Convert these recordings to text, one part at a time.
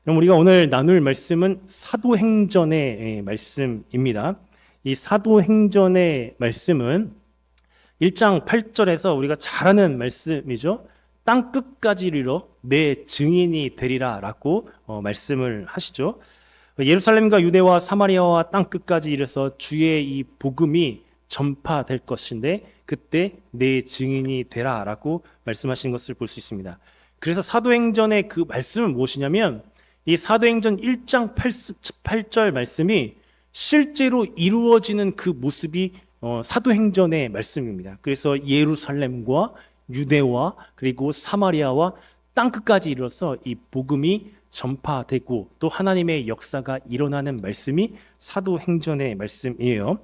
그럼 우리가 오늘 나눌 말씀은 사도행전의 말씀입니다. 이 사도행전의 말씀은 1장 8절에서 우리가 잘 아는 말씀이죠. 땅 끝까지 이르러 내 증인이 되리라 라고 말씀을 하시죠. 예루살렘과 유대와 사마리아와 땅 끝까지 이르러서 주의 이 복음이 전파될 것인데 그때 내 증인이 되라 라고 말씀하신 것을 볼 수 있습니다. 그래서 사도행전의 그 말씀은 무엇이냐면 이 사도행전 1장 8절 말씀이 실제로 이루어지는 그 모습이 사도행전의 말씀입니다. 그래서 예루살렘과 유대와 그리고 사마리아와 땅끝까지 이르러서 이 복음이 전파되고 또 하나님의 역사가 일어나는 말씀이 사도행전의 말씀이에요.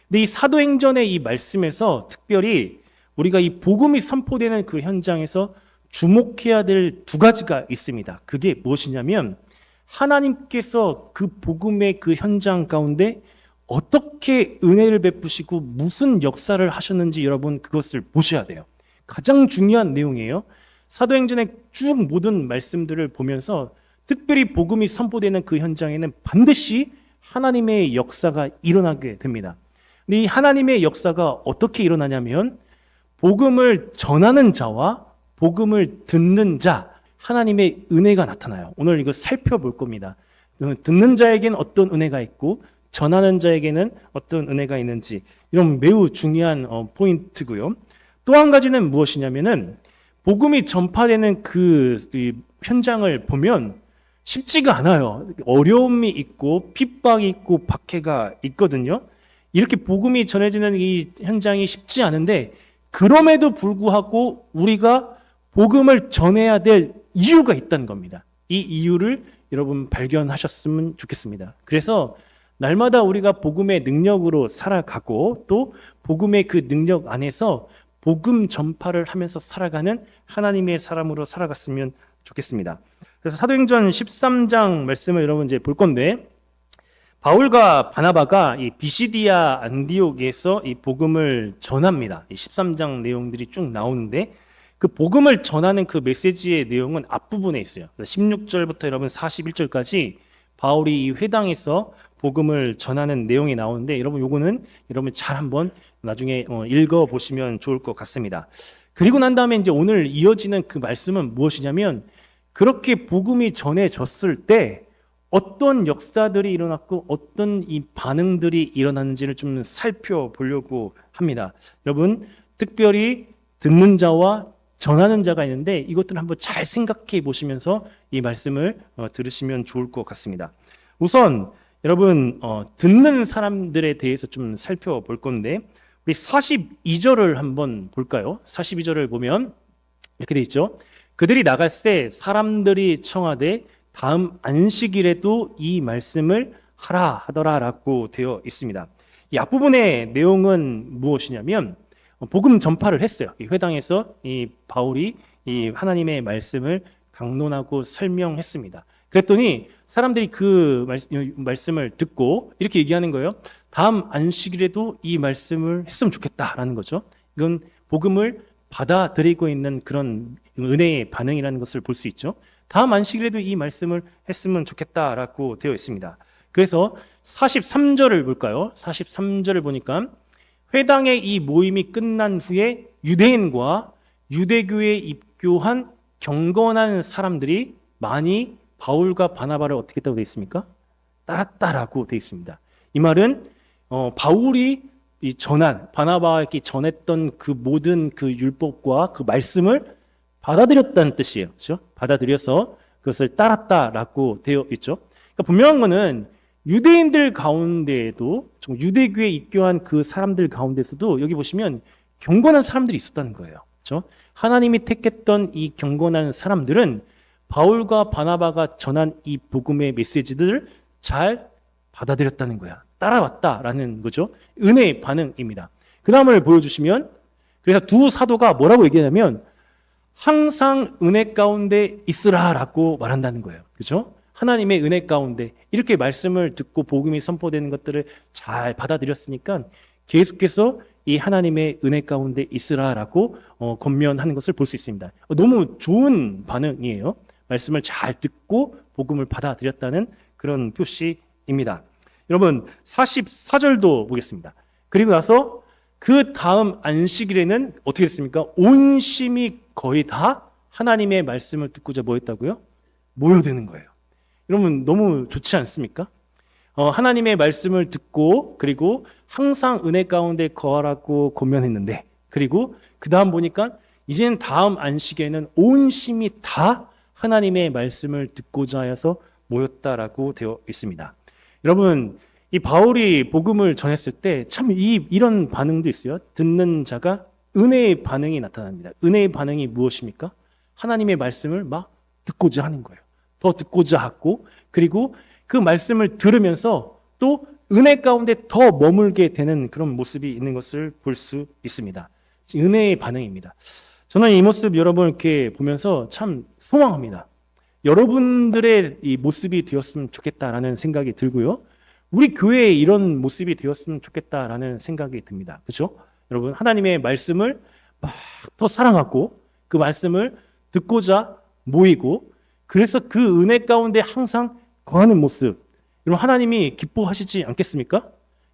근데 이 사도행전의 이 말씀에서 특별히 우리가 이 복음이 선포되는 그 현장에서 주목해야 될 두 가지가 있습니다. 그게 무엇이냐면 하나님께서 그 복음의 그 현장 가운데 어떻게 은혜를 베푸시고 무슨 역사를 하셨는지 여러분 그것을 보셔야 돼요. 가장 중요한 내용이에요. 사도행전의 쭉 모든 말씀들을 보면서 특별히 복음이 선포되는 그 현장에는 반드시 하나님의 역사가 일어나게 됩니다. 근데 이 하나님의 역사가 어떻게 일어나냐면 복음을 전하는 자와 복음을 듣는 자, 하나님의 은혜가 나타나요. 오늘 이거 살펴볼 겁니다. 듣는 자에게는 어떤 은혜가 있고 전하는 자에게는 어떤 은혜가 있는지 이런 매우 중요한 포인트고요. 또 한 가지는 무엇이냐면은 복음이 전파되는 그 현장을 보면 쉽지가 않아요. 어려움이 있고 핍박이 있고 박해가 있거든요. 이렇게 복음이 전해지는 이 현장이 쉽지 않은데 그럼에도 불구하고 우리가 복음을 전해야 될 이유가 있다는 겁니다. 이 이유를 여러분 발견하셨으면 좋겠습니다. 그래서 날마다 우리가 복음의 능력으로 살아가고 또 복음의 그 능력 안에서 복음 전파를 하면서 살아가는 하나님의 사람으로 살아갔으면 좋겠습니다. 그래서 사도행전 13장 말씀을 여러분 이제 볼 건데 바울과 바나바가 이 비시디아 안디옥에서 이 복음을 전합니다. 이 13장 내용들이 쭉 나오는데 그 복음을 전하는 그 메시지의 내용은 앞부분에 있어요. 16절부터 여러분 41절까지 바울이 이 회당에서 복음을 전하는 내용이 나오는데 여러분 요거는 여러분 잘 한번 나중에 읽어 보시면 좋을 것 같습니다. 그리고 난 다음에 이제 오늘 이어지는 그 말씀은 무엇이냐면 그렇게 복음이 전해졌을 때 어떤 역사들이 일어났고 어떤 이 반응들이 일어났는지를 좀 살펴보려고 합니다. 여러분 특별히 듣는 자와 전하는 자가 있는데 이것들을 한번 잘 생각해 보시면서 이 말씀을 들으시면 좋을 것 같습니다. 우선 여러분 듣는 사람들에 대해서 좀 살펴볼 건데 우리 42절을 한번 볼까요? 42절을 보면 이렇게 돼 있죠. 그들이 나갈새 사람들이 청하되 다음 안식일에도 이 말씀을 하라 하더라라고 되어 있습니다. 이 앞부분의 내용은 무엇이냐면 복음 전파를 했어요. 이 회당에서 이 바울이 이 하나님의 말씀을 강론하고 설명했습니다. 그랬더니 사람들이 그 말씀을 듣고 이렇게 얘기하는 거예요. 다음 안식일에도 이 말씀을 했으면 좋겠다라는 거죠. 이건 복음을 받아들이고 있는 그런 은혜의 반응이라는 것을 볼 수 있죠. 다음 안식일에도 이 말씀을 했으면 좋겠다라고 되어 있습니다. 그래서 43절을 볼까요? 43절을 보니까 회당의 이 모임이 끝난 후에 유대인과 유대교에 입교한 경건한 사람들이 많이 바울과 바나바를 어떻게 했다고 되어 있습니까? 따랐다라고 되어 있습니다. 이 말은 바울이 이 전한 바나바에게 전했던 그 모든 그 율법과 그 말씀을 받아들였다는 뜻이에요. 그렇죠? 받아들여서 그것을 따랐다라고 되어 있죠. 그러니까 분명한 거는 유대인들 가운데에도 유대교에 입교한 그 사람들 가운데서도 여기 보시면 경건한 사람들이 있었다는 거예요. 그렇죠? 하나님이 택했던 이 경건한 사람들은 바울과 바나바가 전한 이 복음의 메시지들을 잘 받아들였다는 거야. 따라왔다라는 거죠. 은혜의 반응입니다. 그 다음을 보여주시면 그래서 두 사도가 뭐라고 얘기하냐면 항상 은혜 가운데 있으라라고 말한다는 거예요. 그렇죠? 하나님의 은혜 가운데 이렇게 말씀을 듣고 복음이 선포되는 것들을 잘 받아들였으니까 계속해서 이 하나님의 은혜 가운데 있으라라고 권면하는 것을 볼 수 있습니다. 너무 좋은 반응이에요. 말씀을 잘 듣고 복음을 받아들였다는 그런 표시입니다. 여러분 44절도 보겠습니다. 그리고 나서 그 다음 안식일에는 어떻게 됐습니까? 온 심이 거의 다 하나님의 말씀을 듣고자 뭐 했다고요? 모여드는 거예요. 여러분 너무 좋지 않습니까? 하나님의 말씀을 듣고 그리고 항상 은혜 가운데 거하라고 권면했는데, 그리고 그 다음 보니까 이제는 다음 안식에는 온 심이 다 하나님의 말씀을 듣고자 하여서 모였다라고 되어 있습니다. 여러분 이 바울이 복음을 전했을 때 참 이런 반응도 있어요. 듣는 자가 은혜의 반응이 나타납니다. 은혜의 반응이 무엇입니까? 하나님의 말씀을 막 듣고자 하는 거예요. 더 듣고자 하고, 그리고 그 말씀을 들으면서 또 은혜 가운데 더 머물게 되는 그런 모습이 있는 것을 볼 수 있습니다. 은혜의 반응입니다. 저는 이 모습 여러분 이렇게 보면서 참 소망합니다. 여러분들의 이 모습이 되었으면 좋겠다라는 생각이 들고요. 우리 교회에 이런 모습이 되었으면 좋겠다라는 생각이 듭니다. 그렇죠? 여러분 하나님의 말씀을 막 더 사랑하고 그 말씀을 듣고자 모이고, 그래서 그 은혜 가운데 항상 거하는 모습, 여러분 하나님이 기뻐하시지 않겠습니까?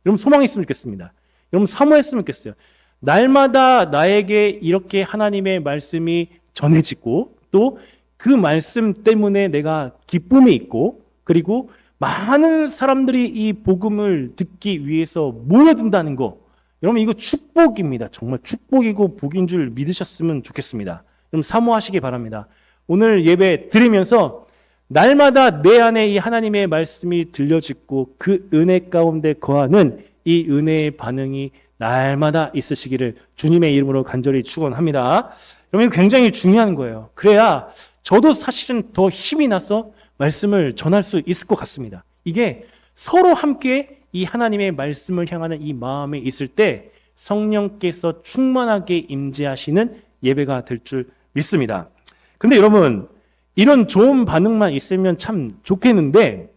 여러분 소망이 있으면 좋겠습니다. 여러분 사모했으면 좋겠어요. 날마다 나에게 이렇게 하나님의 말씀이 전해지고 또 그 말씀 때문에 내가 기쁨이 있고, 그리고 많은 사람들이 이 복음을 듣기 위해서 모여든다는 거, 여러분 이거 축복입니다. 정말 축복이고 복인 줄 믿으셨으면 좋겠습니다. 여러분 사모하시기 바랍니다. 오늘 예배 드리면서 날마다 내 안에 이 하나님의 말씀이 들려지고 그 은혜 가운데 거하는 이 은혜의 반응이 날마다 있으시기를 주님의 이름으로 간절히 축원합니다. 여러분 굉장히 중요한 거예요. 그래야 저도 사실은 더 힘이 나서 말씀을 전할 수 있을 것 같습니다. 이게 서로 함께 이 하나님의 말씀을 향하는 이 마음이 있을 때 성령께서 충만하게 임재하시는 예배가 될 줄 믿습니다. 근데 여러분 이런 좋은 반응만 있으면 참 좋겠는데,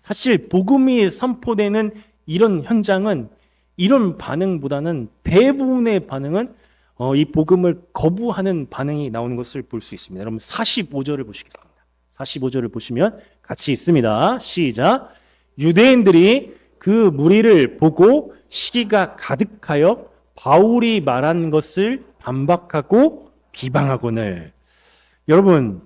사실 복음이 선포되는 이런 현장은 이런 반응보다는 대부분의 반응은 이 복음을 거부하는 반응이 나오는 것을 볼 수 있습니다. 여러분 45절을 보시겠습니다. 45절을 보시면 같이 있습니다. 시작. 유대인들이 그 무리를 보고 시기가 가득하여 바울이 말한 것을 반박하고 비방하거늘. 여러분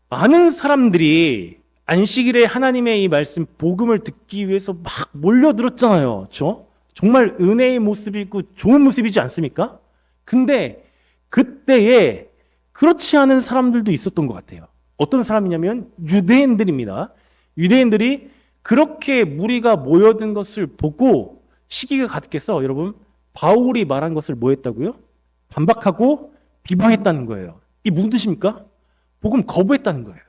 많은 사람들이 안식일에 하나님의 이 말씀 복음을 듣기 위해서 막 몰려들었잖아요. 그렇죠? 정말 은혜의 모습이고 좋은 모습이지 않습니까? 근데 그때에 그렇지 않은 사람들도 있었던 것 같아요. 어떤 사람이냐면 유대인들입니다. 유대인들이 그렇게 무리가 모여든 것을 보고 시기가 가득해서 여러분 바울이 말한 것을 뭐 했다고요? 반박하고 비방했다는 거예요. 이게 무슨 뜻입니까? 복음 거부했다는 거예요.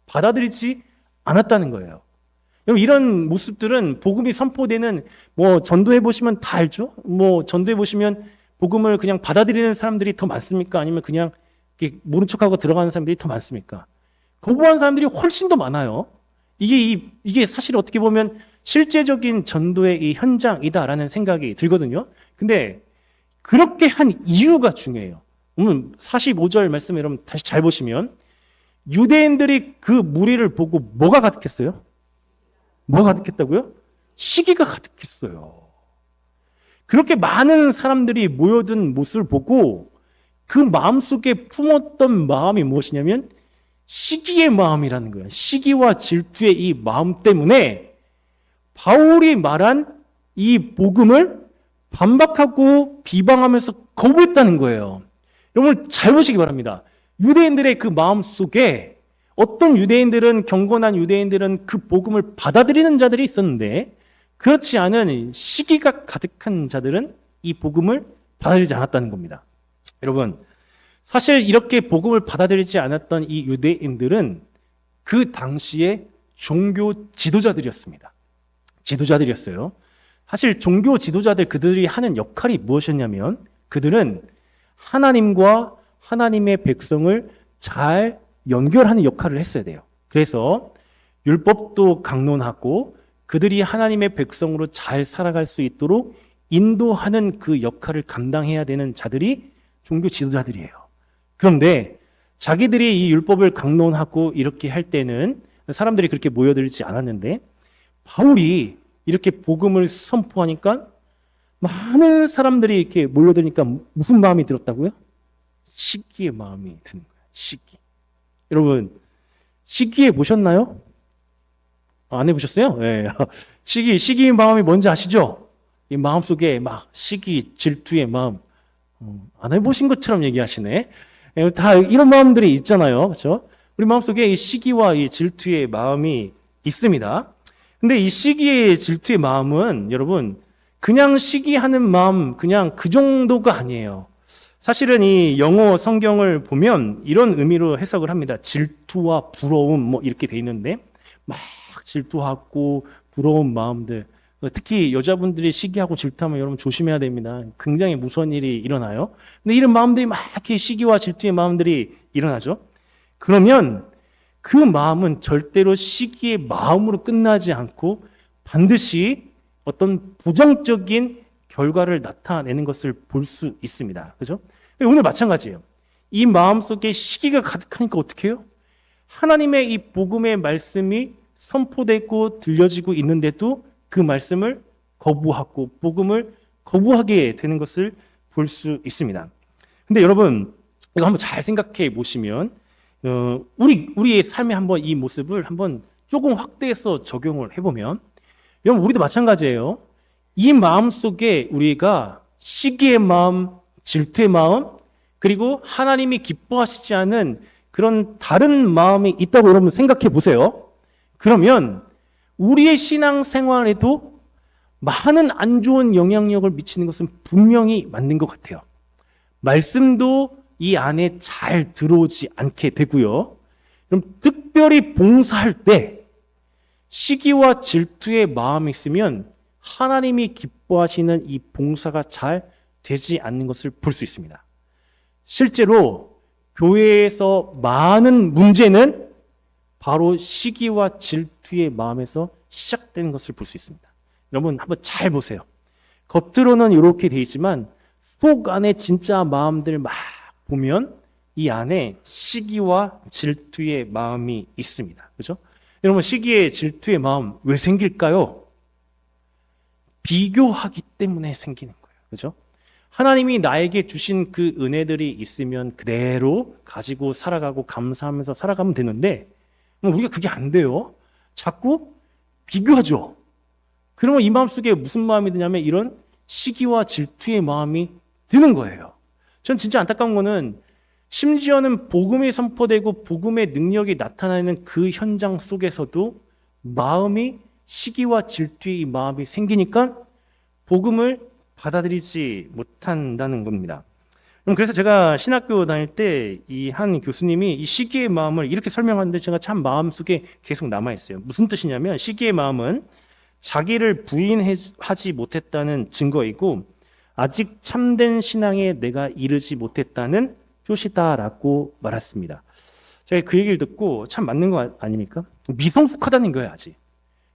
받아들이지 않았다는 거예요. 여러분 이런 모습들은 복음이 선포되는 전도해 보시면 다 알죠? 전도해 보시면 복음을 그냥 받아들이는 사람들이 더 많습니까? 아니면 그냥 모른 척하고 들어가는 사람들이 더 많습니까? 거부하는 사람들이 훨씬 더 많아요. 이게 사실 어떻게 보면 실제적인 전도의 이 현장이다라는 생각이 들거든요. 근데 그렇게 한 이유가 중요해요. 오늘 45절 말씀 여러분 다시 잘 보시면 유대인들이 그 무리를 보고 뭐가 가득했어요? 뭐가 가득했다고요? 시기가 가득했어요. 그렇게 많은 사람들이 모여든 모습을 보고 그 마음속에 품었던 마음이 무엇이냐면 시기의 마음이라는 거예요. 시기와 질투의 이 마음 때문에 바울이 말한 이 복음을 반박하고 비방하면서 거부했다는 거예요. 여러분 잘 보시기 바랍니다. 유대인들의 그 마음 속에 어떤 유대인들은, 경건한 유대인들은 그 복음을 받아들이는 자들이 있었는데, 그렇지 않은 시기가 가득한 자들은 이 복음을 받아들이지 않았다는 겁니다. 여러분 사실 이렇게 복음을 받아들이지 않았던 이 유대인들은 그 당시에 종교 지도자들이었습니다. 지도자들이었어요. 사실 종교 지도자들 그들이 하는 역할이 무엇이었냐면 그들은 하나님과 하나님의 백성을 잘 연결하는 역할을 했어야 돼요. 그래서 율법도 강론하고 그들이 하나님의 백성으로 잘 살아갈 수 있도록 인도하는 그 역할을 감당해야 되는 자들이 종교 지도자들이에요. 그런데 자기들이 이 율법을 강론하고 이렇게 할 때는 사람들이 그렇게 모여들지 않았는데 바울이 이렇게 복음을 선포하니까 많은 사람들이 이렇게 몰려드니까 무슨 마음이 들었다고요? 시기의 마음이 드는 거예요. 시기. 여러분, 시기해 보셨나요? 안 해보셨어요? 네. 시기의 마음이 뭔지 아시죠? 이 마음속에 막 시기, 질투의 마음. 안 해보신 것처럼 얘기하시네. 다 이런 마음들이 있잖아요. 그렇죠? 우리 마음속에 이 시기와 이 질투의 마음이 있습니다. 근데 이 시기의 질투의 마음은 여러분 그냥 시기하는 마음 그냥 그 정도가 아니에요. 사실은 이 영어 성경을 보면 이런 의미로 해석을 합니다. 질투와 부러움 뭐 이렇게 돼 있는데 막 질투하고 부러운 마음들, 특히 여자분들이 시기하고 질투하면 여러분 조심해야 됩니다. 굉장히 무서운 일이 일어나요. 근데 이런 마음들이 막 이렇게 시기와 질투의 마음들이 일어나죠. 그러면 그 마음은 절대로 시기의 마음으로 끝나지 않고 반드시 어떤 부정적인 결과를 나타내는 것을 볼 수 있습니다. 그죠? 오늘 마찬가지예요. 이 마음속에 시기가 가득하니까 어떻게 해요? 하나님의 이 복음의 말씀이 선포되고 들려지고 있는데도 그 말씀을 거부하고 복음을 거부하게 되는 것을 볼 수 있습니다. 근데 여러분 이거 한번 잘 생각해 보시면 우리의 삶에 한번 이 모습을 한번 조금 확대해서 적용을 해보면 여러분 우리도 마찬가지예요. 이 마음 속에 우리가 시기의 마음, 질투의 마음, 그리고 하나님이 기뻐하시지 않은 그런 다른 마음이 있다고 여러분 생각해 보세요. 그러면 우리의 신앙생활에도 많은 안 좋은 영향력을 미치는 것은 분명히 맞는 것 같아요. 말씀도 이 안에 잘 들어오지 않게 되고요. 그럼 특별히 봉사할 때 시기와 질투의 마음이 있으면 하나님이 기뻐하시는 이 봉사가 잘 되지 않는 것을 볼 수 있습니다. 실제로 교회에서 많은 문제는 바로 시기와 질투의 마음에서 시작되는 것을 볼 수 있습니다. 여러분 한번 잘 보세요. 겉으로는 이렇게 돼 있지만 속 안에 진짜 마음들 막 보면 이 안에 시기와 질투의 마음이 있습니다. 그죠? 여러분 시기의 질투의 마음 왜 생길까요? 비교하기 때문에 생기는 거예요. 그죠? 하나님이 나에게 주신 그 은혜들이 있으면 그대로 가지고 살아가고 감사하면서 살아가면 되는데 우리가 그게 안 돼요. 자꾸 비교하죠. 그러면 이 마음속에 무슨 마음이 드냐면 이런 시기와 질투의 마음이 드는 거예요. 전 진짜 안타까운 거는 심지어는 복음이 선포되고 복음의 능력이 나타나는 그 현장 속에서도 마음이 시기와 질투의 마음이 생기니까 복음을 받아들이지 못한다는 겁니다. 그래서 제가 신학교 다닐 때 이 한 교수님이 이 시기의 마음을 이렇게 설명하는데 제가 참 마음속에 계속 남아있어요. 무슨 뜻이냐면 시기의 마음은 자기를 부인하지 못했다는 증거이고 아직 참된 신앙에 내가 이르지 못했다는 표시다라고 말했습니다. 제가 그 얘기를 듣고 참 맞는 거 아닙니까? 미성숙하다는 거예요, 아직.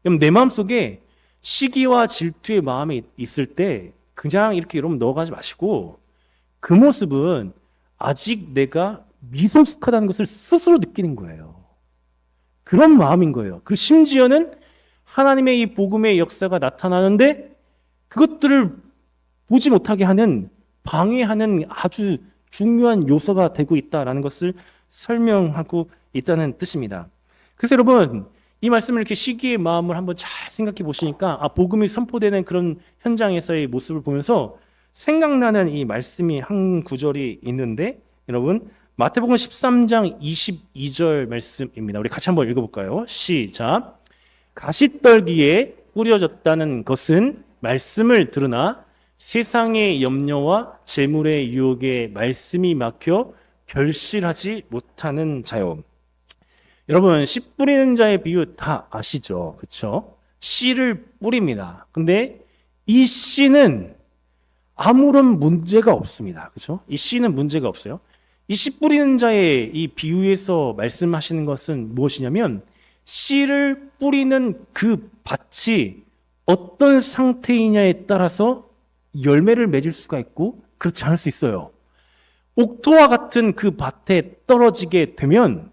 그럼 내 마음속에 시기와 질투의 마음이 있을 때 그냥 이렇게 여러분 넣어가지 마시고 그 모습은 아직 내가 미성숙하다는 것을 스스로 느끼는 거예요. 그런 마음인 거예요. 그리고 심지어는 하나님의 이 복음의 역사가 나타나는데 그것들을 보지 못하게 하는 방해하는 아주 중요한 요소가 되고 있다는 것을 설명하고 있다는 뜻입니다. 그래서 여러분 이 말씀을 이렇게 시기의 마음을 한번 잘 생각해 보시니까 복음이 선포되는 그런 현장에서의 모습을 보면서 생각나는 이 말씀이 한 구절이 있는데 여러분 마태복음 13장 22절 말씀입니다. 우리 같이 한번 읽어볼까요? 시작. 가시떨기에 뿌려졌다는 것은 말씀을 들으나 세상의 염려와 재물의 유혹에 말씀이 막혀 결실하지 못하는 자요. 여러분 씨 뿌리는 자의 비유 다 아시죠? 그렇죠? 씨를 뿌립니다. 근데 이 씨는 아무런 문제가 없습니다. 그렇죠? 이 씨는 문제가 없어요. 이 씨 뿌리는 자의 이 비유에서 말씀하시는 것은 무엇이냐면 씨를 뿌리는 그 밭이 어떤 상태이냐에 따라서 열매를 맺을 수가 있고 그렇지 않을 수 있어요. 옥토와 같은 그 밭에 떨어지게 되면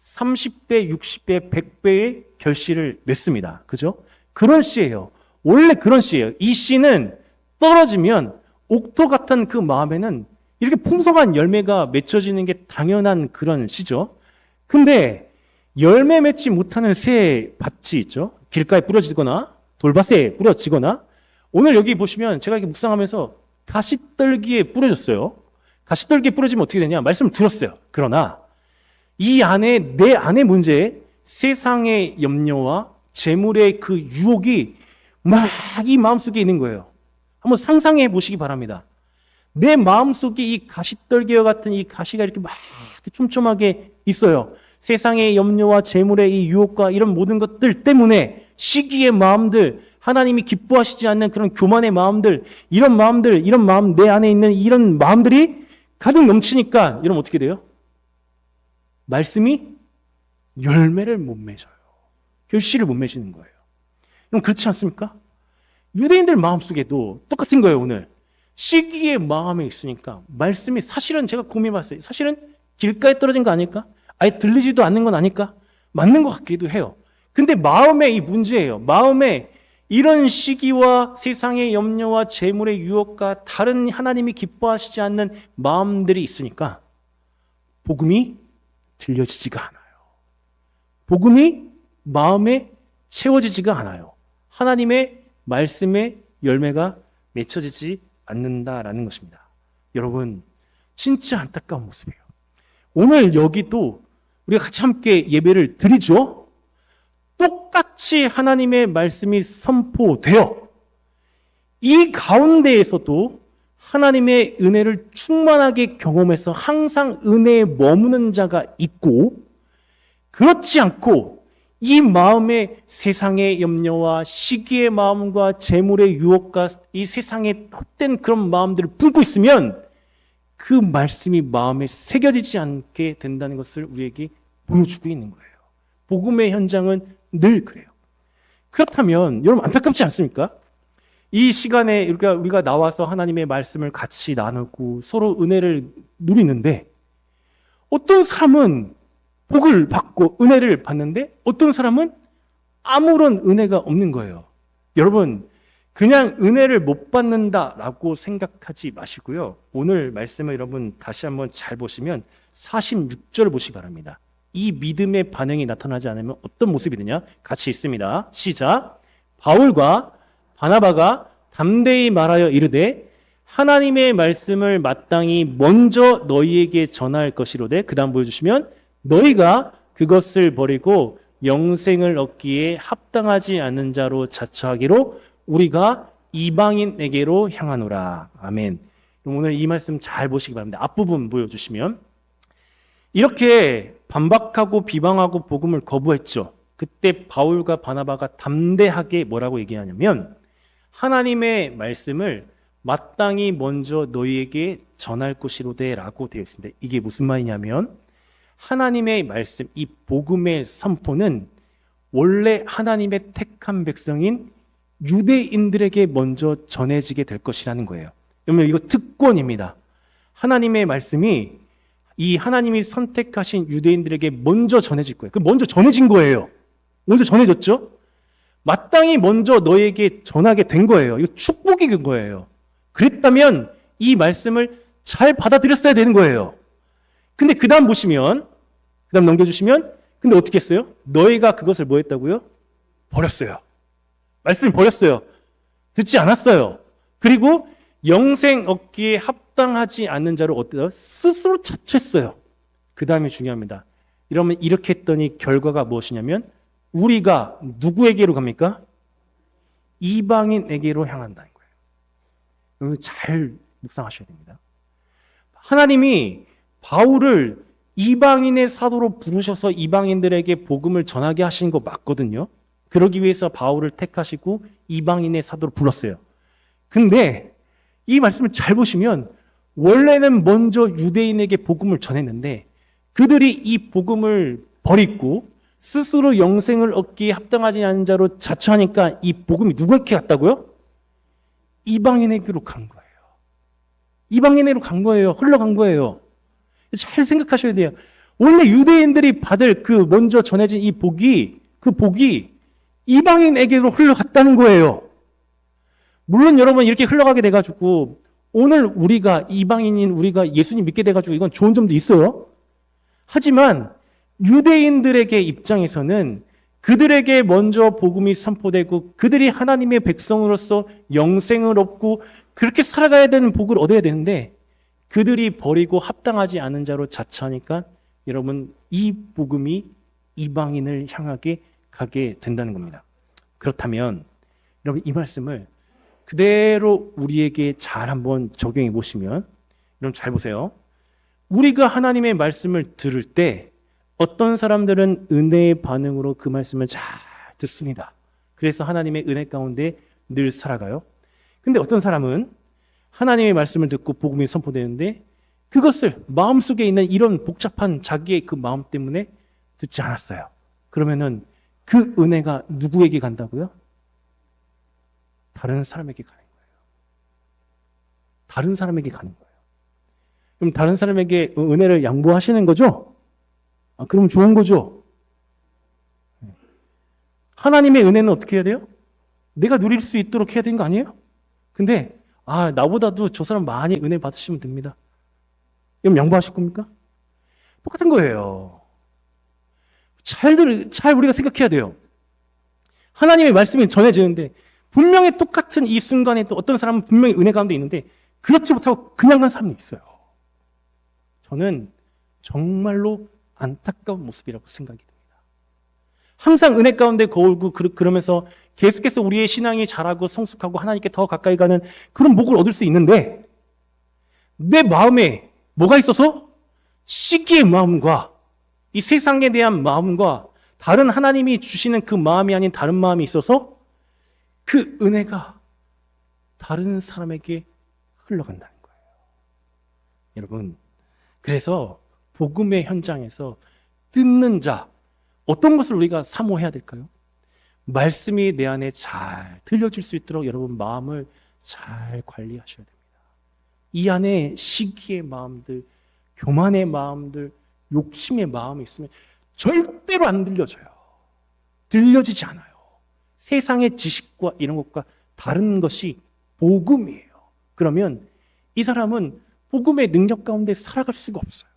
30배, 60배, 100배의 결실을 맺습니다. 그죠? 그런 씨예요. 원래 그런 씨예요. 이 씨는 떨어지면 옥토 같은 그 마음에는 이렇게 풍성한 열매가 맺혀지는 게 당연한 그런 씨죠. 근데 열매 맺지 못하는 새 밭이 있죠. 길가에 뿌려지거나 돌밭에 뿌려지거나 오늘 여기 보시면 제가 이렇게 묵상하면서 가시떨기에 뿌려졌어요. 가시떨기에 뿌려지면 어떻게 되냐? 말씀을 들었어요. 그러나 이 안에 내 안의 문제, 세상의 염려와 재물의 그 유혹이 막 이 마음속에 있는 거예요. 한번 상상해 보시기 바랍니다. 내 마음속에 이 가시떨기와 같은 이 가시가 이렇게 막 촘촘하게 있어요. 세상의 염려와 재물의 이 유혹과 이런 모든 것들 때문에 시기의 마음들, 하나님이 기뻐하시지 않는 그런 교만의 마음들, 이런 마음, 내 안에 있는 이런 마음들이 가득 넘치니까 여러분 어떻게 돼요? 말씀이 열매를 못 맺어요. 결실을 못 맺는 거예요. 그럼 그렇지 않습니까? 유대인들 마음속에도 똑같은 거예요, 오늘. 시기의 마음에 있으니까 말씀이 사실은 제가 고민해봤어요. 사실은 길가에 떨어진 거 아닐까? 아예 들리지도 않는 건 아닐까? 맞는 것 같기도 해요. 근데 마음의 이 문제예요. 마음에 이런 시기와 세상의 염려와 재물의 유혹과 다른 하나님이 기뻐하시지 않는 마음들이 있으니까 복음이 들려지지가 않아요. 복음이 마음에 채워지지가 않아요. 하나님의 말씀의 열매가 맺혀지지 않는다라는 것입니다. 여러분, 진짜 안타까운 모습이에요. 오늘 여기도 우리가 같이 함께 예배를 드리죠. 똑같이 하나님의 말씀이 선포되어 이 가운데에서도 하나님의 은혜를 충만하게 경험해서 항상 은혜에 머무는 자가 있고, 그렇지 않고 이 마음에 세상의 염려와 시기의 마음과 재물의 유혹과 이 세상의 헛된 그런 마음들을 품고 있으면 그 말씀이 마음에 새겨지지 않게 된다는 것을 우리에게 보여주고 있는 거예요. 복음의 현장은 늘 그래요. 그렇다면 여러분 안타깝지 않습니까? 이 시간에 우리가 나와서 하나님의 말씀을 같이 나누고 서로 은혜를 누리는데 어떤 사람은 복을 받고 은혜를 받는데 어떤 사람은 아무런 은혜가 없는 거예요. 여러분, 그냥 은혜를 못 받는다라고 생각하지 마시고요. 오늘 말씀을 여러분 다시 한번 잘 보시면 46절 보시기 바랍니다. 이 믿음의 반응이 나타나지 않으면 어떤 모습이 되냐? 같이 읽습니다. 시작. 바울과 바나바가 담대히 말하여 이르되 하나님의 말씀을 마땅히 먼저 너희에게 전할 것이로되, 그 다음 보여주시면 너희가 그것을 버리고 영생을 얻기에 합당하지 않는 자로 자처하기로 우리가 이방인에게로 향하노라. 아멘. 그럼 오늘 이 말씀 잘 보시기 바랍니다. 앞부분 보여주시면 이렇게 반박하고 비방하고 복음을 거부했죠. 그때 바울과 바나바가 담대하게 뭐라고 얘기하냐면 하나님의 말씀을 마땅히 먼저 너희에게 전할 것이로되 라고 되어 있습니다. 이게 무슨 말이냐면 하나님의 말씀, 이 복음의 선포는 원래 하나님의 택한 백성인 유대인들에게 먼저 전해지게 될 것이라는 거예요. 여러분 이거 특권입니다. 하나님의 말씀이 이 하나님이 선택하신 유대인들에게 먼저 전해질 거예요. 그 먼저 전해진 거예요. 먼저 전해졌죠? 마땅히 먼저 너에게 전하게 된 거예요. 이거 축복인 거예요. 그랬다면 이 말씀을 잘 받아들였어야 되는 거예요. 근데 그 다음 보시면, 그 다음 넘겨주시면, 근데 어떻게 했어요? 너희가 그것을 뭐 했다고요? 버렸어요. 말씀을 버렸어요. 듣지 않았어요. 그리고 영생 얻기에 합당하지 않는 자를 어때요? 스스로 자처했어요. 그 다음이 중요합니다. 이러면 이렇게 했더니 결과가 무엇이냐면 우리가 누구에게로 갑니까? 이방인에게로 향한다는 거예요. 여러분 잘 묵상하셔야 됩니다. 하나님이 바울을 이방인의 사도로 부르셔서 이방인들에게 복음을 전하게 하신 거 맞거든요. 그러기 위해서 바울을 택하시고 이방인의 사도로 불렀어요. 근데 이 말씀을 잘 보시면 원래는 먼저 유대인에게 복음을 전했는데 그들이 이 복음을 버리고 스스로 영생을 얻기에 합당하지 않은 자로 자처하니까 이 복음이 누구에게 갔다고요? 이방인에게로 간 거예요. 이방인에게로 간 거예요. 흘러간 거예요. 잘 생각하셔야 돼요. 원래 유대인들이 받을 그 먼저 전해진 이 복이, 그 복이 이방인에게로 흘러갔다는 거예요. 물론 여러분 이렇게 흘러가게 돼가지고 오늘 우리가 이방인인 우리가 예수님 믿게 돼가지고 이건 좋은 점도 있어요. 하지만 유대인들에게 입장에서는 그들에게 먼저 복음이 선포되고 그들이 하나님의 백성으로서 영생을 얻고 그렇게 살아가야 되는 복을 얻어야 되는데 그들이 버리고 합당하지 않은 자로 자처하니까 여러분 이 복음이 이방인을 향하게 가게 된다는 겁니다. 그렇다면 여러분 이 말씀을 그대로 우리에게 잘 한번 적용해 보시면 여러분 잘 보세요. 우리가 하나님의 말씀을 들을 때 어떤 사람들은 은혜의 반응으로 그 말씀을 잘 듣습니다. 그래서 하나님의 은혜 가운데 늘 살아가요. 근데 어떤 사람은 하나님의 말씀을 듣고 복음이 선포되는데 그것을 마음속에 있는 이런 복잡한 자기의 그 마음 때문에 듣지 않았어요. 그러면은 그 은혜가 누구에게 간다고요? 다른 사람에게 가는 거예요. 다른 사람에게 가는 거예요. 그럼 다른 사람에게 은혜를 양보하시는 거죠? 그럼 좋은 거죠? 하나님의 은혜는 어떻게 해야 돼요? 내가 누릴 수 있도록 해야 되는 거 아니에요? 근데 나보다도 저 사람 많이 은혜 받으시면 됩니다. 그럼 양보하실 겁니까? 똑같은 거예요. 잘 우리가 생각해야 돼요. 하나님의 말씀이 전해지는데 분명히 똑같은 이 순간에 또 어떤 사람은 분명히 은혜 가운데 있는데 그렇지 못하고 그냥 간 사람이 있어요. 저는 정말로 안타까운 모습이라고 생각이 듭니다. 항상 은혜 가운데 거울고 그러면서 계속해서 우리의 신앙이 자라고 성숙하고 하나님께 더 가까이 가는 그런 복을 얻을 수 있는데 내 마음에 뭐가 있어서? 시기의 마음과 이 세상에 대한 마음과 다른 하나님이 주시는 그 마음이 아닌 다른 마음이 있어서 그 은혜가 다른 사람에게 흘러간다는 거예요. 여러분, 그래서 복음의 현장에서 듣는 자, 어떤 것을 우리가 사모해야 될까요? 말씀이 내 안에 잘 들려질 수 있도록 여러분 마음을 잘 관리하셔야 됩니다. 이 안에 시기의 마음들, 교만의 마음들, 욕심의 마음이 있으면 절대로 안 들려져요. 들려지지 않아요. 세상의 지식과 이런 것과 다른 것이 복음이에요. 그러면 이 사람은 복음의 능력 가운데 살아갈 수가 없어요.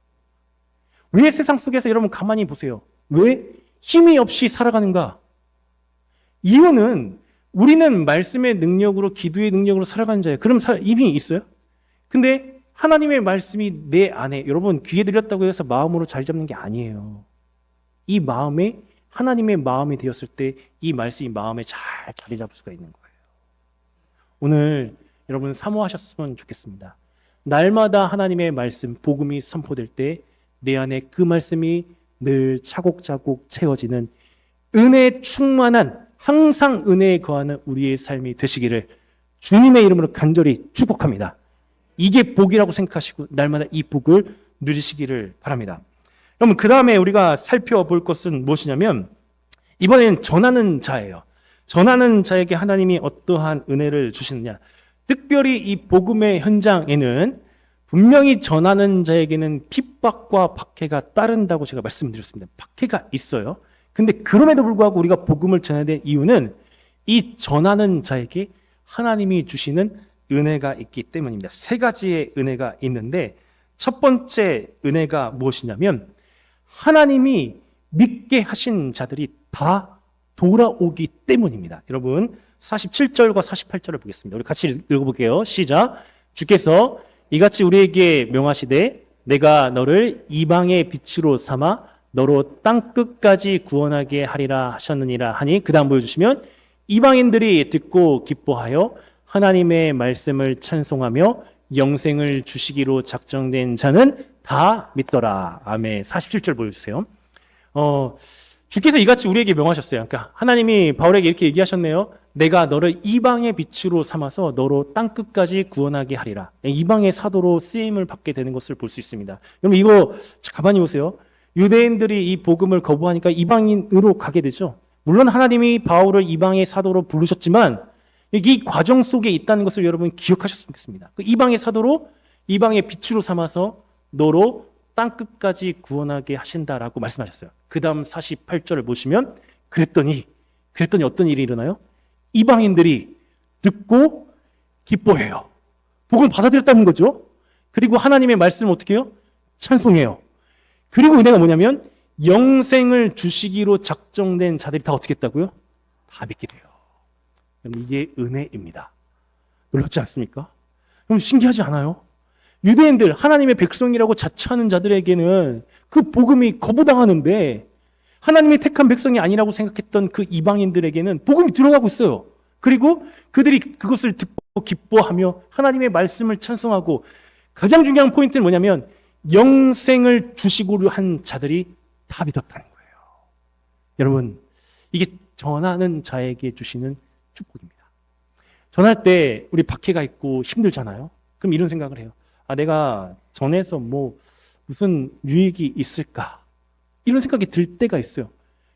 왜 세상 속에서 여러분 가만히 보세요. 왜 힘이 없이 살아가는가? 이유는 우리는 말씀의 능력으로 기도의 능력으로 살아가는 자예요. 그럼 힘이 있어요? 근데 하나님의 말씀이 내 안에 여러분 귀에 들렸다고 해서 마음으로 자리 잡는 게 아니에요. 이 마음에 하나님의 마음이 되었을 때 이 말씀이 마음에 잘 자리 잡을 수가 있는 거예요. 오늘 여러분 사모하셨으면 좋겠습니다. 날마다 하나님의 말씀, 복음이 선포될 때 내 안에 그 말씀이 늘 차곡차곡 채워지는 은혜 충만한 항상 은혜에 거하는 우리의 삶이 되시기를 주님의 이름으로 간절히 축복합니다. 이게 복이라고 생각하시고 날마다 이 복을 누리시기를 바랍니다. 그럼 그 다음에 우리가 살펴볼 것은 무엇이냐면 이번엔 전하는 자예요. 전하는 자에게 하나님이 어떠한 은혜를 주시느냐. 특별히 이 복음의 현장에는 분명히 전하는 자에게는 핍박과 박해가 따른다고 제가 말씀드렸습니다. 박해가 있어요. 근데 그럼에도 불구하고 우리가 복음을 전해야 될 이유는 이 전하는 자에게 하나님이 주시는 은혜가 있기 때문입니다. 세 가지의 은혜가 있는데 첫 번째 은혜가 무엇이냐면 하나님이 믿게 하신 자들이 다 돌아오기 때문입니다. 여러분 47절과 48절을 보겠습니다. 우리 같이 읽어볼게요. 시작. 주께서 이같이 우리에게 명하시되 내가 너를 이방의 빛으로 삼아 너로 땅끝까지 구원하게 하리라 하셨느니라 하니 그 다음 보여주시면 이방인들이 듣고 기뻐하여 하나님의 말씀을 찬송하며 영생을 주시기로 작정된 자는 다 믿더라. 아멘. 47절 보여주세요. 주께서 이같이 우리에게 명하셨어요. 그러니까 하나님이 바울에게 이렇게 얘기하셨네요. 내가 너를 이방의 빛으로 삼아서 너로 땅끝까지 구원하게 하리라. 이방의 사도로 쓰임을 받게 되는 것을 볼 수 있습니다. 여러분 이거 가만히 보세요. 유대인들이 이 복음을 거부하니까 이방인으로 가게 되죠. 물론 하나님이 바울을 이방의 사도로 부르셨지만 이 과정 속에 있다는 것을 여러분 기억하셨으면 좋겠습니다. 이방의 사도로 이방의 빛으로 삼아서 너로 땅끝까지 구원하게 하신다라고 말씀하셨어요. 그 다음 48절을 보시면 그랬더니 어떤 일이 일어나요? 이방인들이 듣고 기뻐해요. 복음을 받아들였다는 거죠. 그리고 하나님의 말씀을 어떻게 해요? 찬송해요. 그리고 은혜가 뭐냐면 영생을 주시기로 작정된 자들이 다 어떻게 했다고요? 다 믿게 돼요. 이게 은혜입니다. 놀랍지 않습니까? 그럼 신기하지 않아요? 유대인들, 하나님의 백성이라고 자처하는 자들에게는 그 복음이 거부당하는데 하나님이 택한 백성이 아니라고 생각했던 그 이방인들에게는 복음이 들어가고 있어요. 그리고 그들이 그것을 듣고 기뻐하며 하나님의 말씀을 찬송하고 가장 중요한 포인트는 뭐냐면 영생을 주시고로 한 자들이 다 믿었다는 거예요. 여러분, 이게 전하는 자에게 주시는 축복입니다. 전할 때 우리 박해가 있고 힘들잖아요. 그럼 이런 생각을 해요. 내가 전해서 무슨 유익이 있을까? 이런 생각이 들 때가 있어요.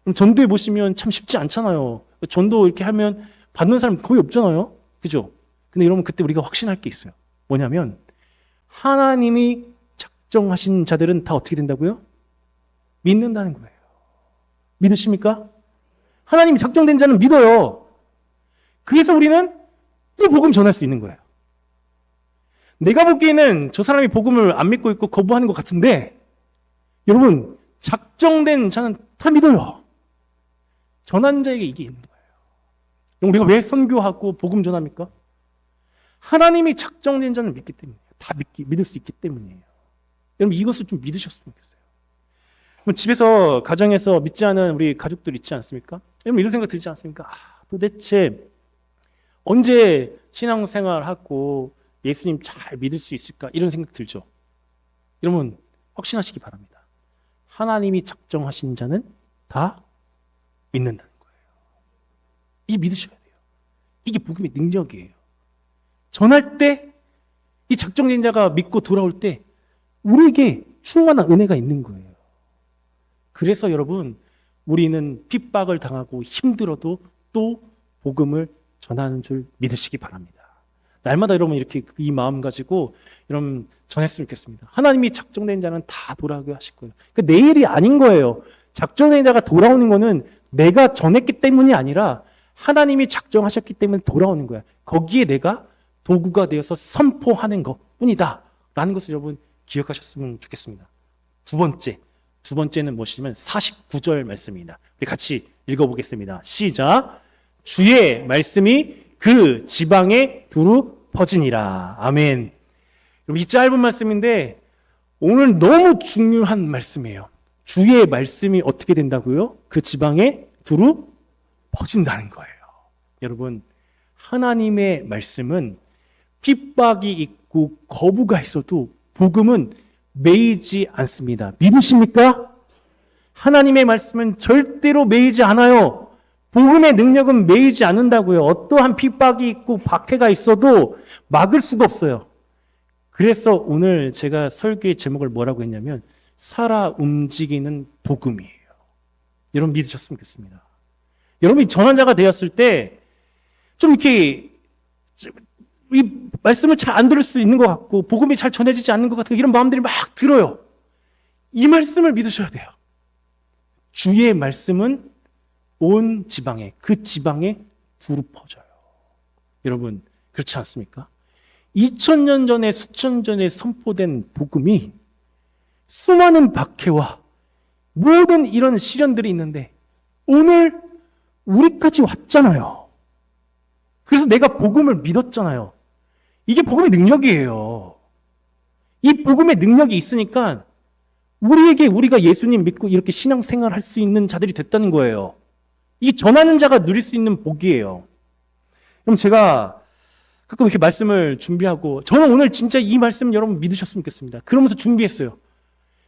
그럼 전도해 보시면 참 쉽지 않잖아요. 전도 이렇게 하면 받는 사람 거의 없잖아요. 그죠? 근데 여러분 그때 우리가 확신할 게 있어요. 뭐냐면 하나님이 작정하신 자들은 다 어떻게 된다고요? 믿는다는 거예요. 믿으십니까? 하나님이 작정된 자는 믿어요. 그래서 우리는 이 복음 전할 수 있는 거예요. 내가 보기에는 저 사람이 복음을 안 믿고 있고 거부하는 것 같은데 여러분 작정된 자는 다 믿어요. 전한 자에게 이게 있는 거예요. 우리가 왜 선교하고 복음 전합니까? 하나님이 작정된 자는 믿기 때문이에요. 다 믿을 수 있기 때문이에요. 여러분 이것을 좀 믿으셨으면 좋겠어요. 집에서 가정에서 믿지 않은 우리 가족들 있지 않습니까? 여러분 이런 생각 들지 않습니까? 도대체 언제 신앙생활하고 예수님 잘 믿을 수 있을까? 이런 생각 들죠. 여러분 확신하시기 바랍니다. 하나님이 작정하신 자는 다 믿는다는 거예요. 이게 믿으셔야 돼요. 이게 복음의 능력이에요. 전할 때 이 작정된 자가 믿고 돌아올 때 우리에게 충만한 은혜가 있는 거예요. 그래서 여러분 우리는 핍박을 당하고 힘들어도 또 복음을 전하는 줄 믿으시기 바랍니다. 날마다 여러분 이렇게 이 마음 가지고 여러분 전했으면 좋겠습니다. 하나님이 작정된 자는 다 돌아오게 하실 거예요. 그러니까 내일이 아닌 거예요. 작정된 자가 돌아오는 거는 내가 전했기 때문이 아니라 하나님이 작정하셨기 때문에 돌아오는 거야. 거기에 내가 도구가 되어서 선포하는 것뿐이다 라는 것을 여러분 기억하셨으면 좋겠습니다. 두 번째는 무엇이냐면 49절 말씀입니다. 우리 같이 읽어보겠습니다. 시작. 주의 말씀이 그 지방에 두루 퍼지니라. 아멘. 이 짧은 말씀인데 오늘 너무 중요한 말씀이에요. 주의 말씀이 어떻게 된다고요? 그 지방에 두루 퍼진다는 거예요. 여러분 하나님의 말씀은 핍박이 있고 거부가 있어도 복음은 매이지 않습니다. 믿으십니까? 하나님의 말씀은 절대로 매이지 않아요. 복음의 능력은 매이지 않는다고요. 어떠한 핍박이 있고 박해가 있어도 막을 수가 없어요. 그래서 오늘 제가 설교의 제목을 뭐라고 했냐면 살아 움직이는 복음이에요. 여러분 믿으셨으면 좋겠습니다. 여러분이 전환자가 되었을 때 좀 이렇게 이 말씀을 잘 안 들을 수 있는 것 같고 복음이 잘 전해지지 않는 것 같고 이런 마음들이 막 들어요. 이 말씀을 믿으셔야 돼요. 주의 말씀은 온 지방에 그 지방에 두루 퍼져요. 여러분 그렇지 않습니까? 2000년 전에 수천 전에 선포된 복음이 수많은 박해와 모든 이런 시련들이 있는데 오늘 우리까지 왔잖아요. 그래서 내가 복음을 믿었잖아요. 이게 복음의 능력이에요. 이 복음의 능력이 있으니까 우리가 예수님 믿고 이렇게 신앙생활 할 수 있는 자들이 됐다는 거예요. 이 전하는 자가 누릴 수 있는 복이에요. 그럼 제가 가끔 이렇게 말씀을 준비하고 저는 오늘 진짜 이 말씀 여러분 믿으셨으면 좋겠습니다. 그러면서 준비했어요.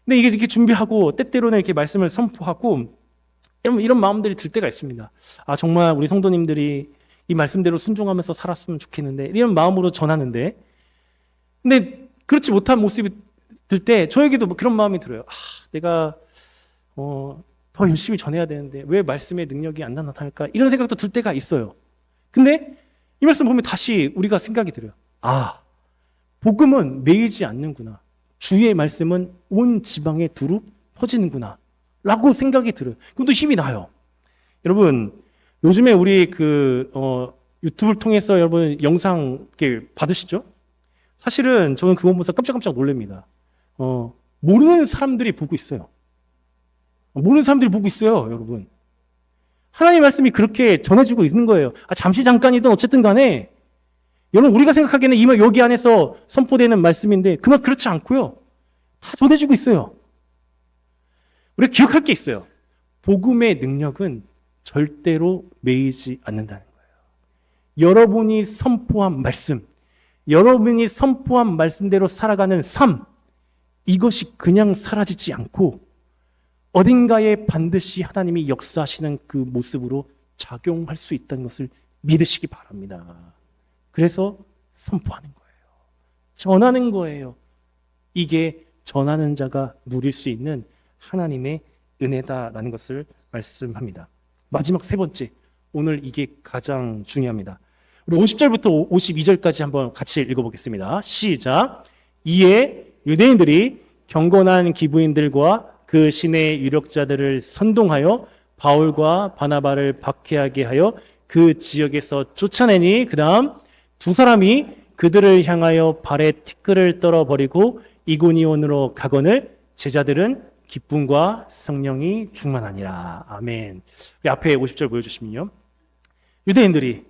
근데 이게 이렇게 준비하고 때때로는 이렇게 말씀을 선포하고 이런 마음들이 들 때가 있습니다. 정말 우리 성도님들이 이 말씀대로 순종하면서 살았으면 좋겠는데 이런 마음으로 전하는데 근데 그렇지 못한 모습이 들 때 저에게도 그런 마음이 들어요. 내가 더 열심히 전해야 되는데 왜 말씀의 능력이 안 나타날까 이런 생각도 들 때가 있어요. 근데 이 말씀 보면 다시 우리가 생각이 들어요. 복음은 매이지 않는구나. 주의 말씀은 온 지방에 두루 퍼지는구나 라고 생각이 들어요. 그럼 또 힘이 나요. 여러분, 요즘에 우리 유튜브를 통해서 여러분 영상 이렇게 받으시죠? 사실은 저는 그거 보면서 깜짝깜짝 놀랍니다. 모르는 사람들이 보고 있어요. 모르는 사람들이 보고 있어요, 여러분. 하나님의 말씀이 그렇게 전해지고 있는 거예요. 잠시 잠깐이든 어쨌든 간에 여러분 우리가 생각하기에는 이미 여기 안에서 선포되는 말씀인데 그만 그렇지 않고요. 다 전해지고 있어요. 우리가 기억할 게 있어요. 복음의 능력은 절대로 매이지 않는다는 거예요. 여러분이 선포한 말씀, 여러분이 선포한 말씀대로 살아가는 삶, 이것이 그냥 사라지지 않고 어딘가에 반드시 하나님이 역사하시는 그 모습으로 작용할 수 있다는 것을 믿으시기 바랍니다. 그래서 선포하는 거예요. 전하는 거예요. 이게 전하는 자가 누릴 수 있는 하나님의 은혜다라는 것을 말씀합니다. 마지막 세 번째, 오늘 이게 가장 중요합니다. 우리 50절부터 52절까지 한번 같이 읽어보겠습니다. 시작. 이에 유대인들이 경건한 기부인들과 그 신의 유력자들을 선동하여 바울과 바나바를 박해하게 하여 그 지역에서 쫓아내니 그 다음 두 사람이 그들을 향하여 발에 티끌을 떨어버리고 이고니온으로 가거늘 제자들은 기쁨과 성령이 충만하니라. 아멘. 우리 앞에 50절 보여주시면요. 유대인들이,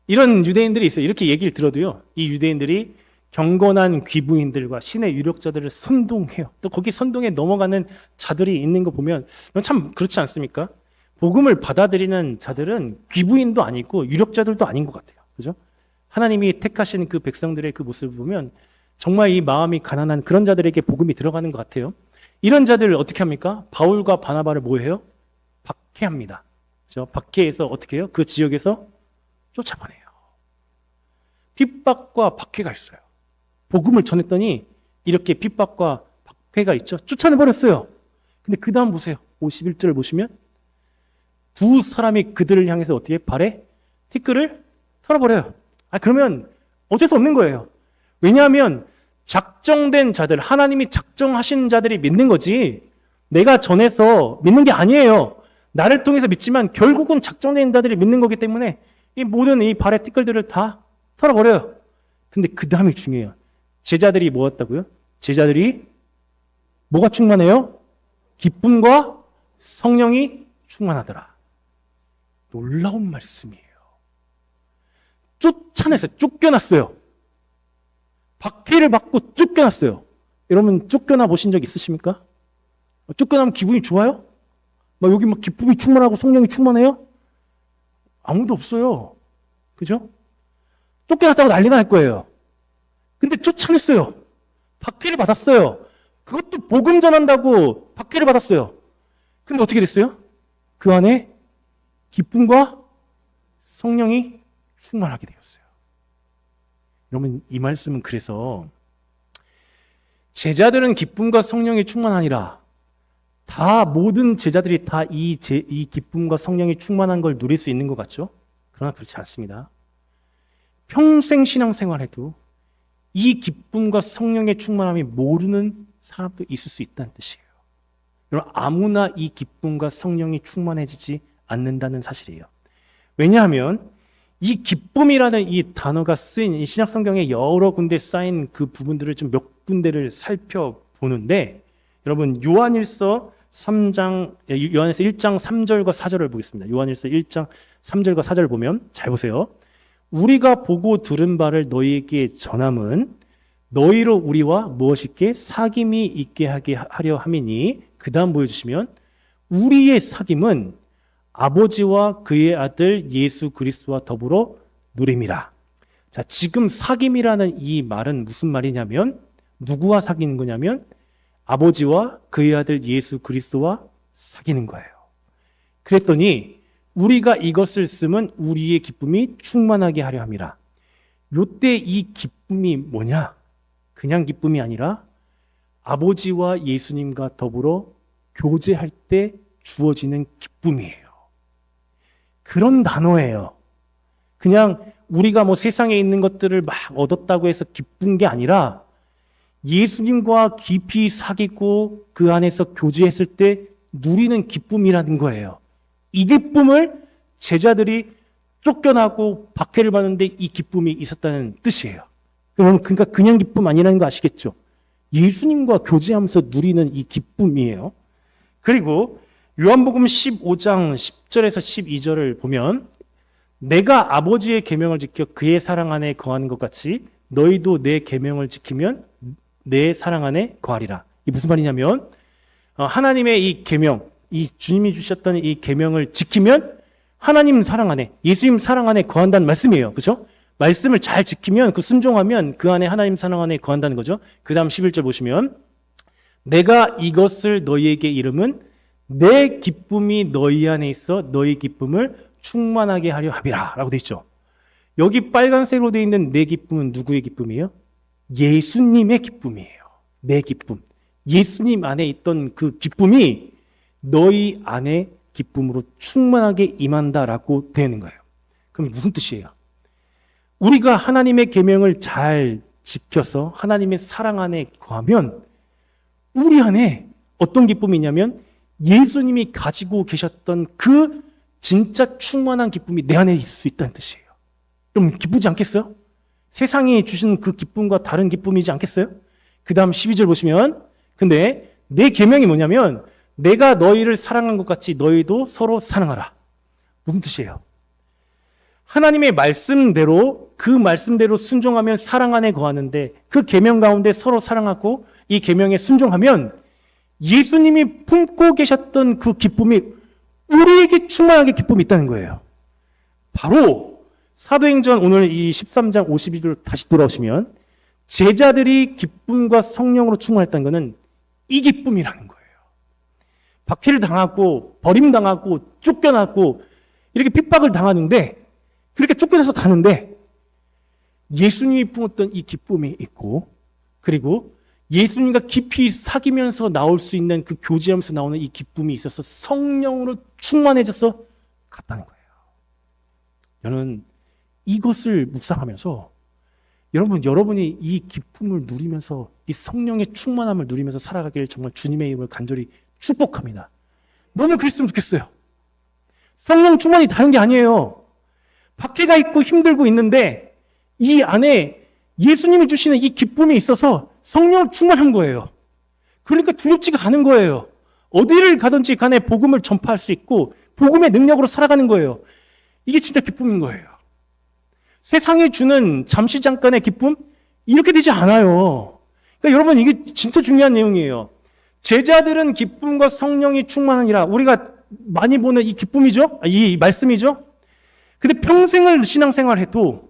이런 유대인들이 있어요. 이렇게 얘기를 들어도요, 이 유대인들이 경건한 귀부인들과 신의 유력자들을 선동해요. 또 거기 선동에 넘어가는 자들이 있는 거 보면 참 그렇지 않습니까? 복음을 받아들이는 자들은 귀부인도 아니고 유력자들도 아닌 것 같아요. 그죠? 하나님이 택하신 그 백성들의 그 모습을 보면 정말 이 마음이 가난한 그런 자들에게 복음이 들어가는 것 같아요. 이런 자들을 어떻게 합니까? 바울과 바나바를 뭐 해요? 박해합니다. 그죠? 박해해서 어떻게 해요? 그 지역에서 쫓아보내요. 핍박과 박해가 있어요. 복음을 전했더니 이렇게 핍박과 박해가 있죠. 쫓아내버렸어요. 근데 그 다음 보세요. 51절을 보시면 두 사람이 그들을 향해서 어떻게 발에 티끌을 털어버려요. 그러면 어쩔 수 없는 거예요. 왜냐하면 작정된 자들, 하나님이 작정하신 자들이 믿는 거지 내가 전해서 믿는 게 아니에요. 나를 통해서 믿지만 결국은 작정된 자들이 믿는 거기 때문에 이 모든 이 발의 티끌들을 다 털어버려요. 근데 그 다음이 중요해요. 제자들이 뭐였다고요? 제자들이 뭐가 충만해요? 기쁨과 성령이 충만하더라. 놀라운 말씀이에요. 쫓아냈어요. 쫓겨났어요. 박해를 받고 쫓겨났어요. 여러분 쫓겨나 보신 적 있으십니까? 쫓겨나면 기분이 좋아요? 여기 기쁨이 충만하고 성령이 충만해요? 아무도 없어요. 그죠? 쫓겨났다고 난리가 날 거예요. 근데 쫓아냈어요. 박해를 받았어요. 그것도 복음 전한다고 박해를 받았어요. 근데 어떻게 됐어요? 그 안에 기쁨과 성령이 충만하게 되었어요. 여러분 이 말씀은 그래서 제자들은 기쁨과 성령이 충만하니라. 다 모든 제자들이 다 이 기쁨과 성령이 충만한 걸 누릴 수 있는 것 같죠? 그러나 그렇지 않습니다. 평생 신앙생활에도 이 기쁨과 성령의 충만함이 모르는 사람도 있을 수 있다는 뜻이에요. 여러분 아무나 이 기쁨과 성령이 충만해지지 않는다는 사실이에요. 왜냐하면 이 기쁨이라는 이 단어가 쓰인 이 신약 성경에 여러 군데 쌓인 그 부분들을 좀 몇 군데를 살펴보는데 여러분 요한일서 1장 3절과 4절을 보겠습니다. 요한일서 1장 3절과 4절을 보면 잘 보세요. 우리가 보고 들은 바를 너희에게 전함은 너희로 우리와 무엇이게 사귐이 있게 하려 함이니 그 다음 보여주시면 우리의 사귐은 아버지와 그의 아들 예수 그리스도와 더불어 누림이라. 자, 지금 사귐이라는 이 말은 무슨 말이냐면 누구와 사귀는 거냐면 아버지와 그의 아들 예수 그리스도와 사귀는 거예요. 그랬더니 우리가 이것을 쓰면 우리의 기쁨이 충만하게 하려 함이라. 요때 이 기쁨이 뭐냐? 그냥 기쁨이 아니라 아버지와 예수님과 더불어 교제할 때 주어지는 기쁨이에요. 그런 단어예요. 그냥 우리가 세상에 있는 것들을 막 얻었다고 해서 기쁜 게 아니라 예수님과 깊이 사귀고 그 안에서 교제했을 때 누리는 기쁨이라는 거예요. 이 기쁨을 제자들이 쫓겨나고 박해를 받는데 이 기쁨이 있었다는 뜻이에요. 그러니까 그냥 기쁨 아니라는 거 아시겠죠? 예수님과 교제하면서 누리는 이 기쁨이에요. 그리고 요한복음 15장 10절에서 12절을 보면 내가 아버지의 계명을 지켜 그의 사랑 안에 거하는 것 같이 너희도 내 계명을 지키면 내 사랑 안에 거하리라. 이 무슨 말이냐면 하나님의 이 계명, 이 주님이 주셨던 이 계명을 지키면 하나님 사랑 안에, 예수님 사랑 안에 거한다는 말씀이에요. 그렇죠? 말씀을 잘 지키면, 그 순종하면 그 안에 하나님 사랑 안에 거한다는 거죠. 그 다음 11절 보시면 내가 이것을 너희에게 이름은 내 기쁨이 너희 안에 있어 너희 기쁨을 충만하게 하려 함이라 라고 되어 있죠. 여기 빨간색으로 되어 있는 내 기쁨은 누구의 기쁨이에요? 예수님의 기쁨이에요. 내 기쁨. 예수님 안에 있던 그 기쁨이 너희 안에 기쁨으로 충만하게 임한다라고 되는 거예요. 그럼 무슨 뜻이에요? 우리가 하나님의 계명을 잘 지켜서 하나님의 사랑 안에 거하면 우리 안에 어떤 기쁨이 있냐면 예수님이 가지고 계셨던 그 진짜 충만한 기쁨이 내 안에 있을 수 있다는 뜻이에요. 그럼 기쁘지 않겠어요? 세상이 주신 그 기쁨과 다른 기쁨이지 않겠어요? 그 다음 12절 보시면 근데 내 계명이 뭐냐면 내가 너희를 사랑한 것 같이 너희도 서로 사랑하라. 무슨 뜻이에요? 하나님의 말씀대로 그 말씀대로 순종하면 사랑 안에 거하는데 그 계명 가운데 서로 사랑하고 이 계명에 순종하면 예수님이 품고 계셨던 그 기쁨이 우리에게 충만하게 기쁨이 있다는 거예요. 바로 사도행전 오늘 이 13장 52절 다시 돌아오시면 제자들이 기쁨과 성령으로 충만했다는 것은 이 기쁨이라는 거예요. 박해를 당하고 버림당하고 쫓겨나고 이렇게 핍박을 당하는데 그렇게 쫓겨나서 가는데 예수님이 품었던 이 기쁨이 있고 그리고 예수님과 깊이 사귀면서 나올 수 있는 그 교제하면서 나오는 이 기쁨이 있어서 성령으로 충만해져서 갔다는 거예요. 저는 이것을 묵상하면서 여러분이 이 기쁨을 누리면서 이 성령의 충만함을 누리면서 살아가길 정말 주님의 이름을 간절히 축복합니다. 너무 그랬으면 좋겠어요. 성령 충만이 다른 게 아니에요. 박해가 있고 힘들고 있는데 이 안에 예수님이 주시는 이 기쁨이 있어서 성령을 충만한 거예요. 그러니까 두렵지가 않은 거예요. 어디를 가든지 간에 복음을 전파할 수 있고 복음의 능력으로 살아가는 거예요. 이게 진짜 기쁨인 거예요. 세상이 주는 잠시 잠깐의 기쁨 이렇게 되지 않아요. 그러니까 여러분 이게 진짜 중요한 내용이에요. 제자들은 기쁨과 성령이 충만하니라. 우리가 많이 보는 이 기쁨이죠? 이 말씀이죠? 근데 평생을 신앙생활해도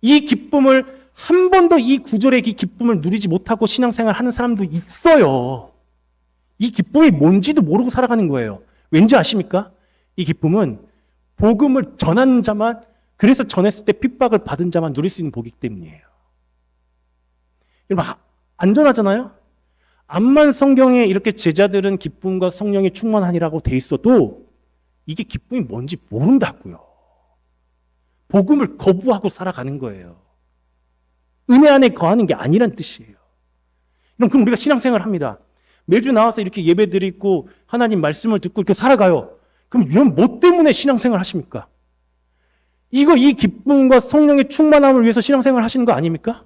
이 기쁨을 한 번도 이 구절의 이 기쁨을 누리지 못하고 신앙생활 하는 사람도 있어요. 이 기쁨이 뭔지도 모르고 살아가는 거예요. 왠지 아십니까? 이 기쁨은 복음을 전한 자만, 그래서 전했을 때 핍박을 받은 자만 누릴 수 있는 복이기 때문이에요. 여러분, 안전하잖아요? 암만 성경에 이렇게 제자들은 기쁨과 성령이 충만하니라고 돼 있어도 이게 기쁨이 뭔지 모른다고요. 복음을 거부하고 살아가는 거예요. 은혜 안에 거하는 게 아니란 뜻이에요. 그럼 우리가 신앙생활을 합니다. 매주 나와서 이렇게 예배 드리고 하나님 말씀을 듣고 이렇게 살아가요. 그럼 이런 뭐 때문에 신앙생활 하십니까? 이 기쁨과 성령의 충만함을 위해서 신앙생활 하시는 거 아닙니까?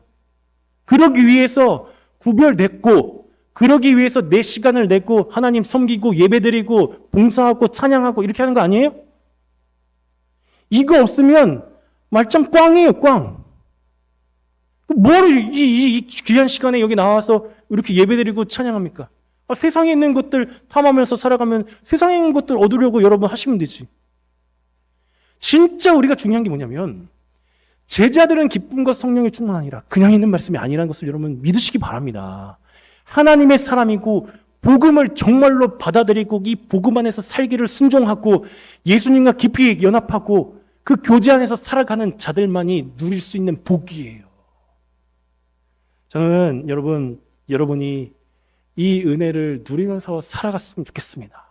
그러기 위해서 구별됐고 그러기 위해서 내 시간을 내고 하나님 섬기고 예배드리고 봉사하고 찬양하고 이렇게 하는 거 아니에요? 이거 없으면 말짱 꽝이에요, 꽝. 뭘 이 귀한 시간에 여기 나와서 이렇게 예배드리고 찬양합니까? 세상에 있는 것들 탐하면서 살아가면 세상에 있는 것들 얻으려고 여러분 하시면 되지. 진짜 우리가 중요한 게 뭐냐면 제자들은 기쁨과 성령이 충만하니라. 그냥 있는 말씀이 아니라는 것을 여러분 믿으시기 바랍니다. 하나님의 사람이고 복음을 정말로 받아들이고 이 복음 안에서 살기를 순종하고 예수님과 깊이 연합하고 그 교제 안에서 살아가는 자들만이 누릴 수 있는 복이에요. 저는 여러분이 이 은혜를 누리면서 살아갔으면 좋겠습니다.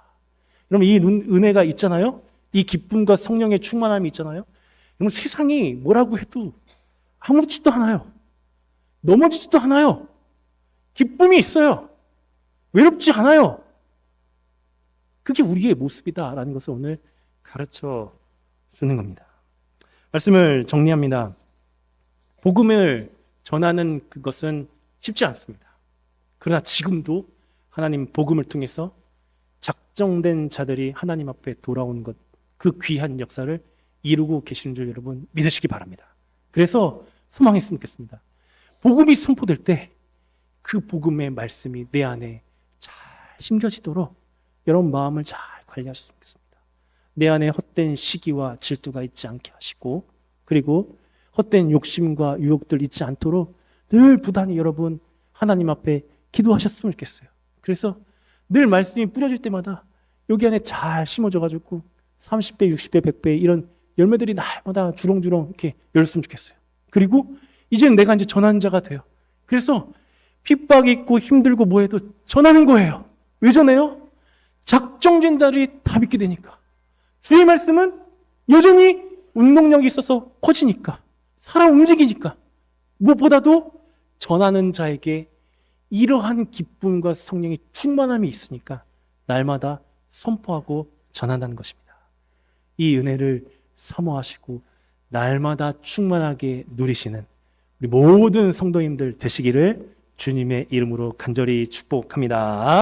여러분 이 은혜가 있잖아요. 이 기쁨과 성령의 충만함이 있잖아요. 여러분 세상이 뭐라고 해도 아무렇지도 않아요. 넘어지지도 않아요. 기쁨이 있어요. 외롭지 않아요. 그게 우리의 모습이다라는 것을 오늘 가르쳐 주는 겁니다. 말씀을 정리합니다. 복음을 전하는 그것은 쉽지 않습니다. 그러나 지금도 하나님 복음을 통해서 작정된 자들이 하나님 앞에 돌아오는 것, 그 귀한 역사를 이루고 계시는 줄 여러분 믿으시기 바랍니다. 그래서 소망했으면 좋겠습니다. 복음이 선포될 때 그 복음의 말씀이 내 안에 잘 심겨지도록 여러분 마음을 잘 관리하셨으면 좋겠습니다. 내 안에 헛된 시기와 질투가 있지 않게 하시고, 그리고 헛된 욕심과 유혹들 있지 않도록 늘 부단히 여러분 하나님 앞에 기도하셨으면 좋겠어요. 그래서 늘 말씀이 뿌려질 때마다 여기 안에 잘 심어져가지고 30배, 60배, 100배 이런 열매들이 날마다 주렁주렁 이렇게 열렸으면 좋겠어요. 그리고 이제는 내가 이제 전하는 자가 돼요. 그래서 핍박이 있고 힘들고 뭐해도 전하는 거예요. 왜 전해요? 작정된 자들이 다 믿게 되니까. 주의 말씀은 여전히 운동력이 있어서 커지니까, 살아 움직이니까, 무엇보다도 전하는 자에게 이러한 기쁨과 성령의 충만함이 있으니까 날마다 선포하고 전한다는 것입니다. 이 은혜를 사모하시고 날마다 충만하게 누리시는 우리 모든 성도님들 되시기를 주님의 이름으로 간절히 축복합니다.